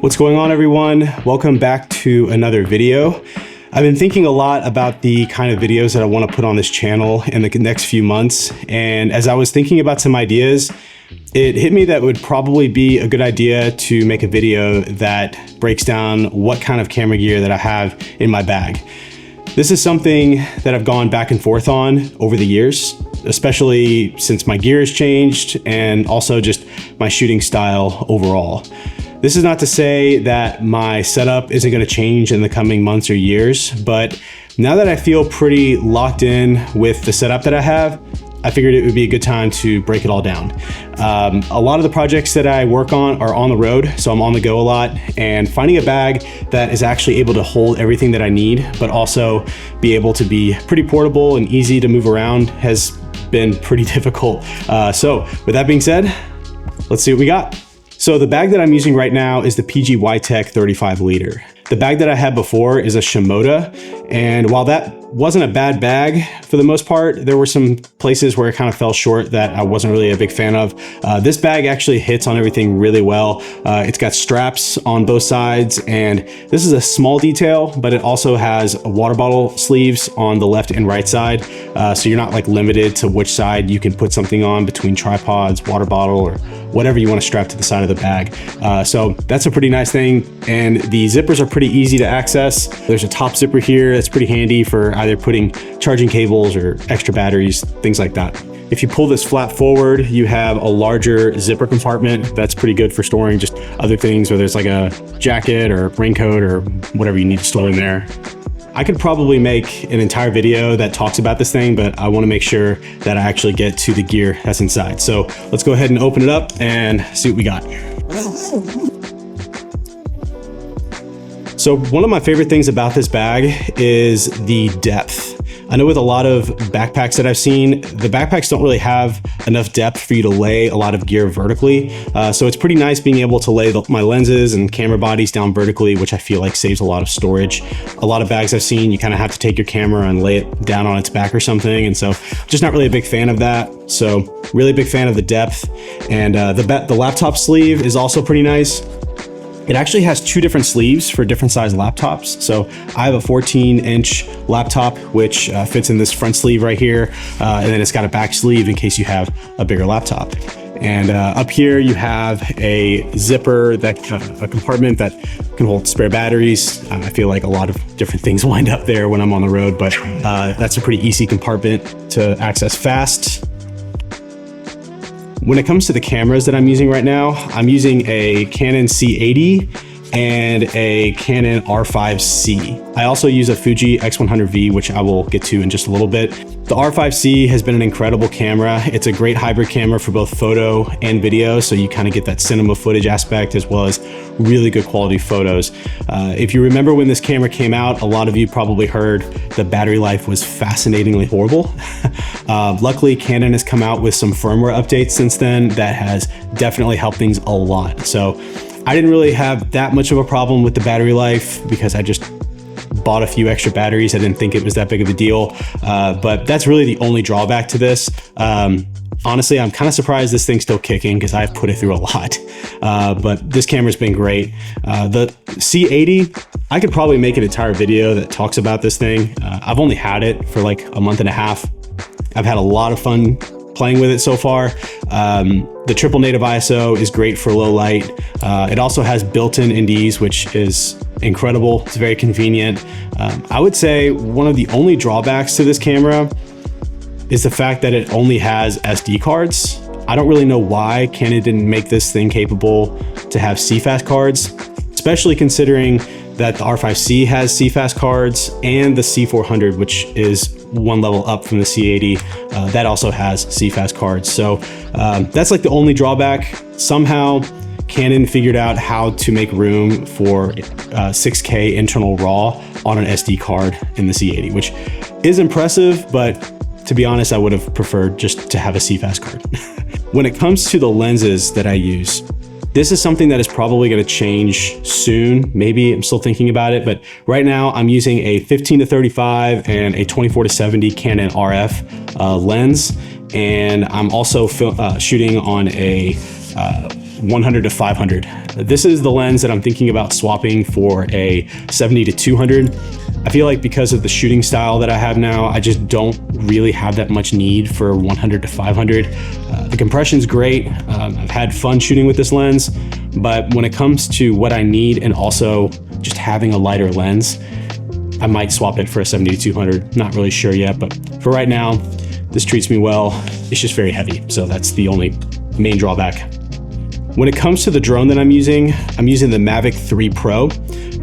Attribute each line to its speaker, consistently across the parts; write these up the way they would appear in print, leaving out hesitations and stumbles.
Speaker 1: What's going on, everyone? Welcome back to another video. I've been thinking a lot about the kind of videos that I want to put on this channel in the next few months. And as I was thinking about some ideas, it hit me that it would probably be a good idea to make a video that breaks down what kind of camera gear that I have in my bag. This is something that I've gone back and forth on over the years, especially since my gear has changed and also just my shooting style overall. This is not to say that my setup isn't going to change in the coming months or years, but now that I feel pretty locked in with the setup that I have, I figured it would be a good time to break it all down. A lot of the projects that I work on are on the road, so I'm on the go a lot, and finding a bag that is actually able to hold everything that I need, but also be able to be pretty portable and easy to move around has been pretty difficult. So with that being said, let's see what we got. So the bag that I'm using right now is the PG Tech 35 liter. The bag that I had before is a Shimoda, and while that wasn't a bad bag for the most part, there were some places where it kind of fell short that I wasn't really a big fan of. This bag actually hits on everything really well. It's got straps on both sides, and this is a small detail, but it also has water bottle sleeves on the left and right side. So you're not like limited to which side you can put something on between tripods, water bottle, or whatever you want to strap to the side of the bag. So that's a pretty nice thing. And the zippers are pretty easy to access. There's a top zipper here that's pretty handy for either putting charging cables or extra batteries, things like that. If you pull this flap forward, you have a larger zipper compartment that's pretty good for storing just other things, whether it's like a jacket or raincoat or whatever you need to store in there. I could probably make an entire video that talks about this thing, but I want to make sure that I actually get to the gear that's inside. So let's go ahead and open it up and see what we got. So one of my favorite things about this bag is the depth. I know with a lot of backpacks that I've seen, the backpacks don't really have enough depth for you to lay a lot of gear vertically. So it's pretty nice being able to lay my lenses and camera bodies down vertically, which I feel like saves a lot of storage. A lot of bags I've seen, you kind of have to take your camera and lay it down on its back or something. And so just not really a big fan of that. So really big fan of the depth. And the laptop sleeve is also pretty nice. It actually has two different sleeves for different size laptops. So I have a 14-inch laptop, which fits in this front sleeve right here. And then it's got a back sleeve in case you have a bigger laptop. And up here you have a zipper, a compartment that can hold spare batteries. I feel like a lot of different things wind up there when I'm on the road, but that's a pretty easy compartment to access fast. When it comes to the cameras that I'm using right now, I'm using a Canon C80 and a Canon R5C. I also use a Fuji X100V, which I will get to in just a little bit. The R5C has been an incredible camera. It's a great hybrid camera for both photo and video, so you kind of get that cinema footage aspect as well as really good quality photos. If you remember when this camera came out, a lot of you probably heard the battery life was fascinatingly horrible. Luckily, Canon has come out with some firmware updates since then that has definitely helped things a lot. So I didn't really have that much of a problem with the battery life because I just bought a few extra batteries. I didn't think it was that big of a deal, but that's really the only drawback to this. Honestly, I'm kind of surprised this thing's still kicking because I've put it through a lot, but this camera's been great. The C80, I could probably make an entire video that talks about this thing. I've only had it for like a month and a half. I've had a lot of fun playing with it so far. The triple native ISO is great for low light. It also has built-in NDs, which is incredible. It's very convenient. I would say one of the only drawbacks to this camera is the fact that it only has SD cards. I don't really know why Canon didn't make this thing capable to have CFast cards, especially considering that the R5C has CFast cards and the C400, which is one level up from the C80, that also has CFast cards. So that's like the only drawback. Somehow Canon figured out how to make room for 6K internal RAW on an SD card in the C80, which is impressive, but to be honest, I would have preferred just to have a CFast card. When it comes to the lenses that I use, this is something that is probably going to change soon. Maybe I'm still thinking about it, but right now I'm using a 15-35 and a 24-70 Canon RF lens. And I'm also shooting on a 100-500 This is the lens that I'm thinking about swapping for a 70 to 200. I feel like because of the shooting style that I have now, I just don't really have that much need for 100 to 500. The compression's great. I've had fun shooting with this lens, but when it comes to what I need and also just having a lighter lens, I might swap it for a 70 to 200. Not really sure yet, but for right now, this treats me well. It's just very heavy, so that's the only main drawback. When it comes to the drone that I'm using the Mavic 3 Pro.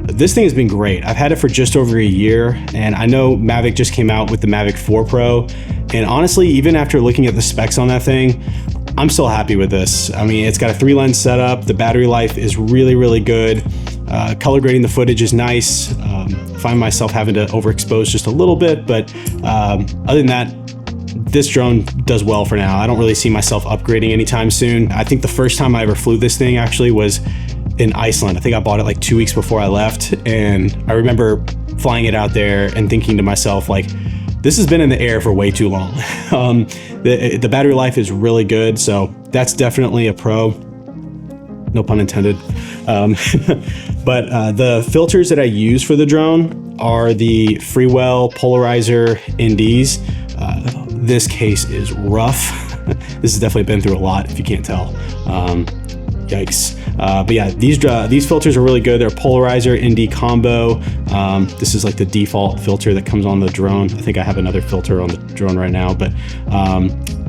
Speaker 1: This thing has been great. I've had it for just over a year, and I know Mavic just came out with the Mavic 4 Pro, and honestly, even after looking at the specs on that thing, I'm still happy with this. I mean, it's got a 3-lens setup, the battery life is really, really good. Color grading the footage is nice. Find myself having to overexpose just a little bit, but other than that, this drone does well for now. I don't really see myself upgrading anytime soon. I think the first time I ever flew this thing actually was in Iceland. I think I bought it like 2 weeks before I left, and I remember flying it out there and thinking to myself, like, this has been in the air for way too long. The battery life is really good, so that's definitely a pro. No pun intended. But the filters that I use for the drone are the Freewell Polarizer NDs. This case is rough. This has definitely been through a lot, if you can't tell. Yikes. But yeah, these filters are really good. They're polarizer ND combo. This is like the default filter that comes on the drone. I think I have another filter on the drone right now, but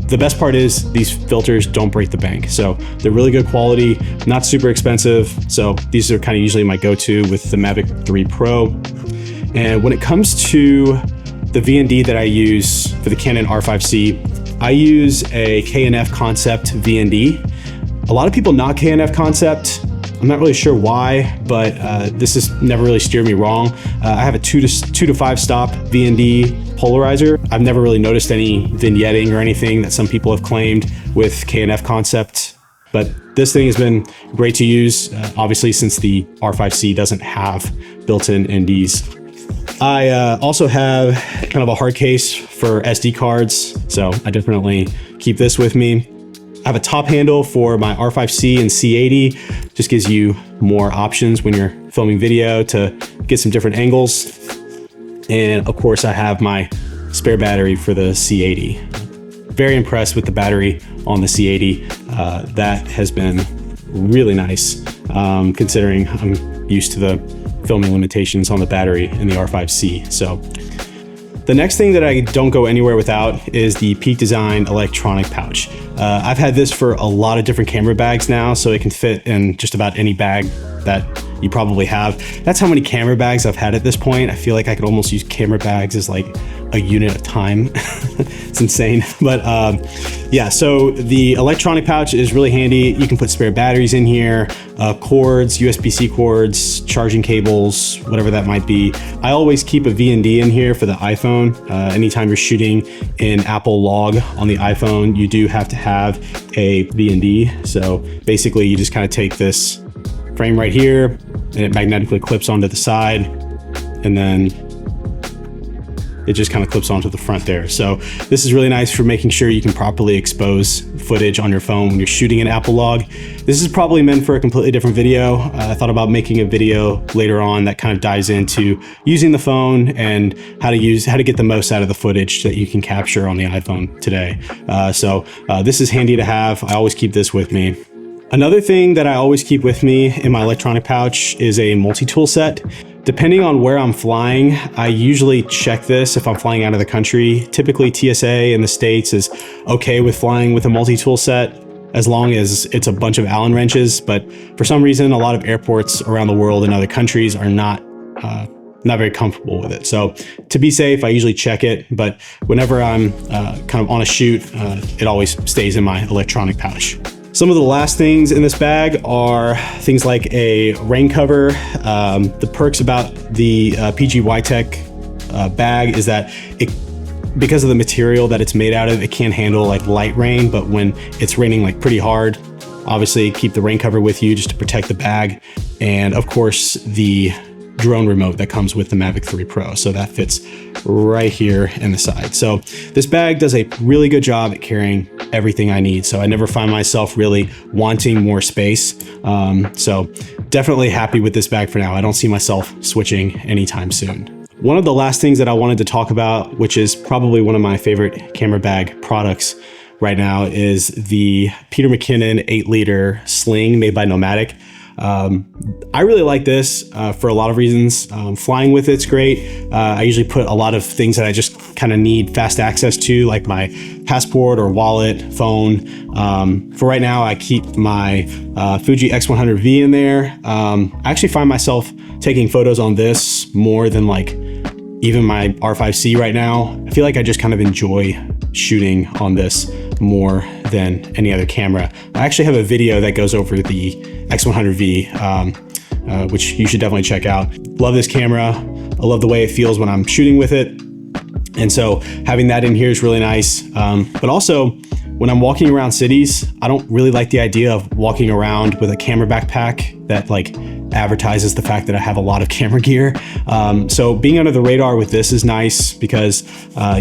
Speaker 1: the best part is these filters don't break the bank. So they're really good quality, not super expensive. So these are kind of usually my go-to with the Mavic 3 Pro. And when it comes to the VND that I use for the Canon R5C, I use a K&F Concept VND. A lot of people knock K&F Concept. I'm not really sure why, but this has never really steered me wrong. I have a 2 to 5 stop VND polarizer. I've never really noticed any vignetting or anything that some people have claimed with K&F Concept, but this thing has been great to use, obviously, since the R5C doesn't have built-in NDs. I also have kind of a hard case for SD cards, so I definitely keep this with me. I have a top handle for my R5C and C80. Just gives you more options when you're filming video to get some different angles. And of course, I have my spare battery for the C80. Very impressed with the battery on the C80. That has been really nice, considering I'm used to the filming limitations on the battery in the R5C. So the next thing that I don't go anywhere without is the Peak Design electronic pouch. I've had this for a lot of different camera bags now, so it can fit in just about any bag that you probably have. That's how many camera bags I've had at this point. I feel like I could almost use camera bags as like a unit of time. It's insane. But yeah, so the electronic pouch is really handy. You can put spare batteries in here, cords, USB-C cords, charging cables, whatever that might be. I always keep a VND in here for the iPhone. Anytime you're shooting in Apple Log on the iPhone, you do have to have a VND. So basically you just kind of take this frame right here and it magnetically clips onto the side, and then it just kind of clips onto the front there. So this is really nice for making sure you can properly expose footage on your phone when you're shooting an Apple Log. This is probably meant for a completely different video. I thought about making a video later on that kind of dives into using the phone and how to get the most out of the footage that you can capture on the iPhone today. So this is handy to have. I always keep this with me. Another thing that I always keep with me in my electronic pouch is a multi-tool set. Depending on where I'm flying, I usually check this if I'm flying out of the country. Typically TSA in the States is okay with flying with a multi-tool set as long as it's a bunch of Allen wrenches. But for some reason, a lot of airports around the world in other countries are not very comfortable with it. So to be safe, I usually check it. But whenever I'm kind of on a shoot, it always stays in my electronic pouch. Some of the last things in this bag are things like a rain cover. The perks about the PG Y-Tech bag is that because of the material that it's made out of, it can handle like light rain, but when it's raining like pretty hard, obviously keep the rain cover with you just to protect the bag. And of course, the drone remote that comes with the Mavic 3 Pro. So that fits right here in the side. So this bag does a really good job at carrying everything I need. So I never find myself really wanting more space. So definitely happy with this bag for now. I don't see myself switching anytime soon. One of the last things that I wanted to talk about, which is probably one of my favorite camera bag products right now, is the Peter McKinnon 8-liter Sling made by Nomadic. I really like this for a lot of reasons. Flying with it's great. I usually put a lot of things that I just kind of need fast access to, like my passport or wallet, phone. For right now, I keep my Fuji X100V in there. I actually find myself taking photos on this more than like even my R5C right now. I feel like I just kind of enjoy shooting on this more than any other camera. I actually have a video that goes over the X100V, which you should definitely check out. Love this camera. I love the way it feels when I'm shooting with it. And so having that in here is really nice. But also when I'm walking around cities, I don't really like the idea of walking around with a camera backpack that like advertises the fact that I have a lot of camera gear. So being under the radar with this is nice because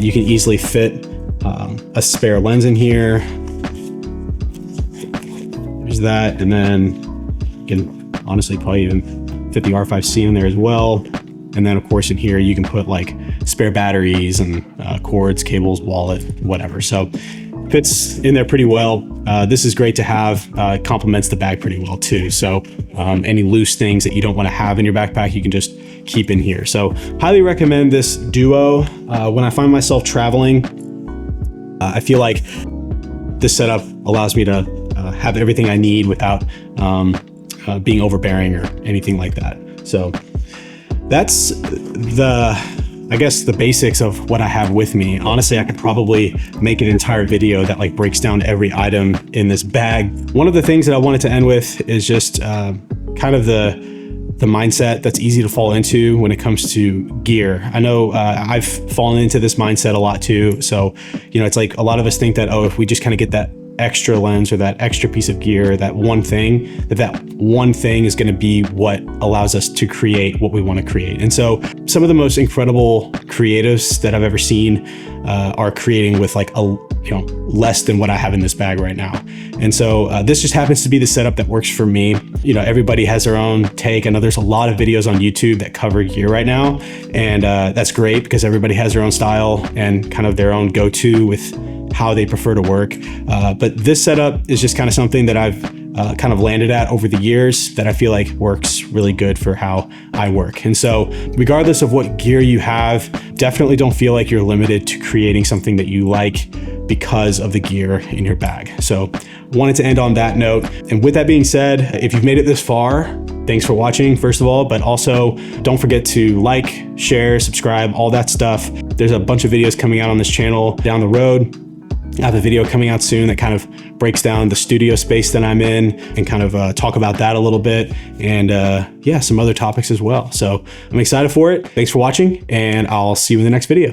Speaker 1: you can easily fit a spare lens in here. There's that, and then you can honestly probably even fit the R5C in there as well. And then of course in here you can put like spare batteries and cords, cables, wallet, whatever. So fits in there pretty well. This is great to have. Complements the bag pretty well too. So any loose things that you don't want to have in your backpack, you can just keep in here. So highly recommend this duo. When I find myself traveling, I feel like this setup allows me to have everything I need without being overbearing or anything like that. So that's I guess the basics of what I have with me. Honestly, I could probably make an entire video that like breaks down every item in this bag. One of the things that I wanted to end with is just kind of the mindset that's easy to fall into when it comes to gear. I know I've fallen into this mindset a lot too. So, you know, it's like a lot of us think that, oh, if we just kind of get that extra lens or that extra piece of gear, that one thing is going to be what allows us to create what we want to create. And so some of the most incredible creatives that I've ever seen are creating with like less than what I have in this bag right now. And so this just happens to be the setup that works for me. You know, everybody has their own take. I know there's a lot of videos on YouTube that cover gear right now, and that's great because everybody has their own style and kind of their own go-to with how they prefer to work. But this setup is just kind of something that I've kind of landed at over the years that I feel like works really good for how I work. And so regardless of what gear you have, definitely don't feel like you're limited to creating something that you like because of the gear in your bag. So wanted to end on that note. And with that being said, if you've made it this far, thanks for watching, first of all, but also don't forget to like, share, subscribe, all that stuff. There's a bunch of videos coming out on this channel down the road. I have a video coming out soon that kind of breaks down the studio space that I'm in and kind of talk about that a little bit, and yeah, some other topics as well. So I'm excited for it. Thanks for watching, and I'll see you in the next video.